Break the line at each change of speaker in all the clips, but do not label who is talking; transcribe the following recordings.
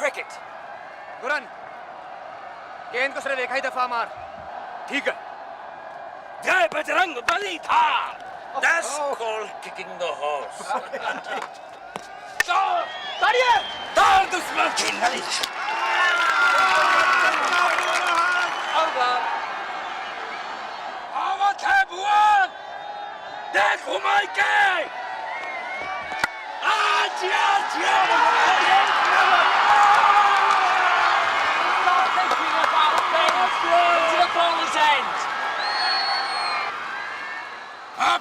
Cricket. गुरन, गेंद को सिर्फ एक ही दफा मार।
ठीक है। जय बजरंग बली था। That's called kicking the horse.
ताड़िये!
ताड़ दुश्मन की नली। आवत है भुवन। देख घुमाई के। आज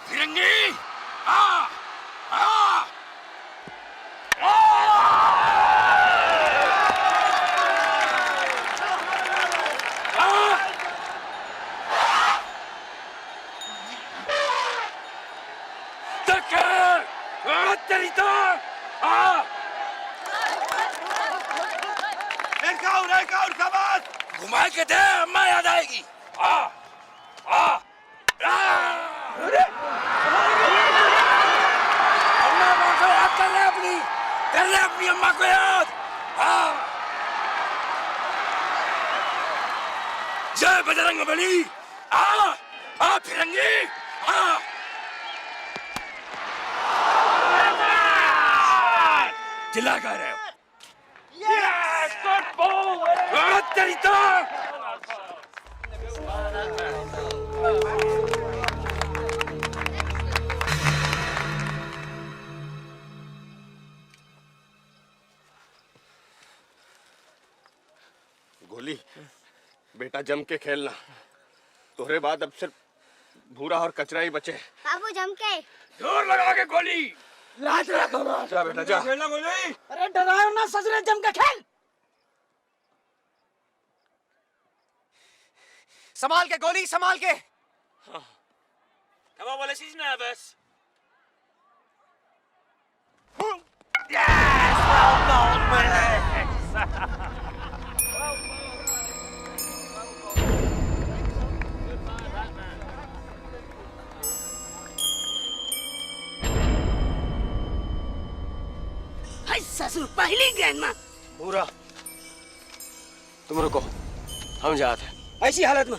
फिरंगी आ आ तेरी तो एक और शाबाश घुमा के दे अम्मा याद आएगी आ आ अपनी अम्मा को याद। जय बजरंग बली आ फिरंगी आ चिल्ला कर रहे हो। Yes, good ball. तेरी तो
गोली बेटा जम के खेलना। तोहरे बाद अब सिर्फ भूरा और कचरा ही बचे।
बाबू जम के
जोर लगा के गोली
लाज रखो।
जा बेटा जा।
खेलना गोली।
अरे डराओ ना, सजरे जम के खेल। संभाल के गोली, संभाल के।
Come on, Wallace, he's nervous.
Yes, well done, Wallace.
हाय ससुर, पहली गेंद में
भूरा तुम रुको, हम जाते हैं।
ऐसी हालत में